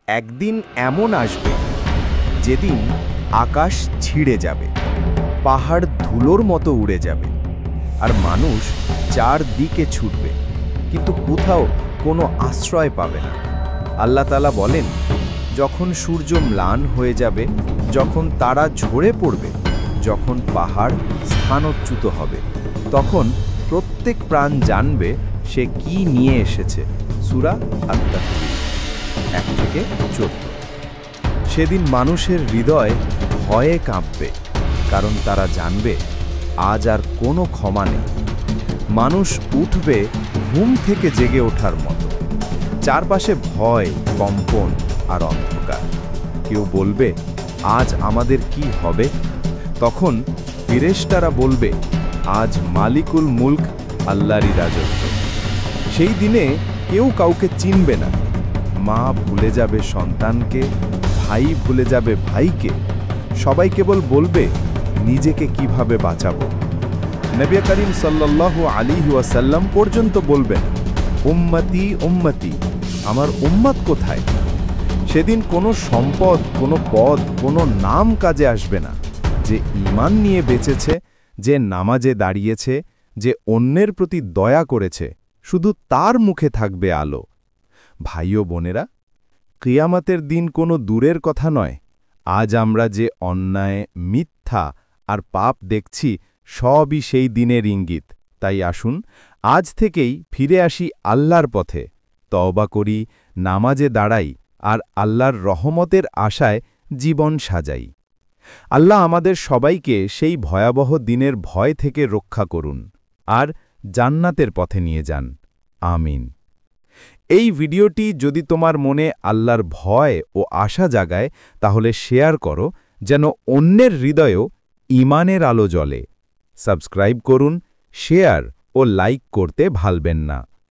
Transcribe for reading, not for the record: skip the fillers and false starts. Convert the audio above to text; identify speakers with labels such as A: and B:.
A: একদিন এমন আসবে যেদিন আকাশ ছিঁড়ে যাবে, পাহাড় ধুলোর মতো উড়ে যাবে, আর মানুষ চারদিকে ছুটবে, কিন্তু কোথাও কোনো আশ্রয় পাবে না। আল্লাহ তাআলা বলেন, যখন সূর্য ম্লান হয়ে যাবে, যখন তারা ঝরে পড়বে, যখন পাহাড় স্থানচ্যুত হবে, তখন প্রত্যেক প্রাণ জানবে সে কি নিয়ে এসেছে। সূরা আত-তাকবীর 1-14। সেদিন মানুষের হৃদয় ভয়ে কাঁপবে, কারণ তারা জানবে আজ আর কোনো ক্ষমা নেই। মানুষ উঠবে ঘুম থেকে জেগে ওঠার মতো, চারপাশে ভয়, কম্পন আর অন্ধকার। কেউ বলবে, আজ আমাদের কি হবে? তখন ফেরেশতারা বলবে, আজ মালিকুল মুলক আল্লাহরই রাজত্ব। সেই দিনে কেউ কাউকে চিনবে না। মা ভুলে যাবে সন্তানকে, ভাই ভুলে যাবে ভাইকে। সবাই কেবল বলবে, নিজেকে কিভাবে বাঁচাবো। নবী করিম সাল্লাল্লাহু আলাইহি ওয়াসাল্লাম পর্যন্ত বলবেন, উম্মতি উম্মতি, আমার উম্মত কোথায়? সেদিন কোনো সম্পদ, কোনো পদ, কোনো নাম কাজে আসবে না। যে ঈমান নিয়ে বেঁচেছে, যে নামাজে দাঁড়িয়েছে, যে অন্যের প্রতি দয়া করেছে, শুধু তার মুখে থাকবে আলো। ভাই ও বোনেরা, কিয়ামতের দিন কোনো দূরের কথা নয়। আজ আমরা যে অন্যায়, মিথ্যা আর পাপ দেখছি, সবই সেই দিনের ইঙ্গিত। তাই আসুন আজ থেকেই ফিরে আসি আল্লাহর পথে, তওবা করি, নামাজে দাঁড়াই আর আল্লাহর রহমতের আশায় জীবন সাজাই। আল্লাহ আমাদের সবাইকে সেই ভয়াবহ দিনের ভয় থেকে রক্ষা করুন আর জান্নাতের পথে নিয়ে যান। আমিন। এই ভিডিওটি যদি তোমার মনে আল্লাহর ভয় ও আশা জাগায়, তাহলে শেয়ার করো, যেন অন্যের হৃদয়েও ঈমানের আলো জ্বলে। সাবস্ক্রাইব করুন, শেয়ার ও লাইক করতে ভুলবেন না।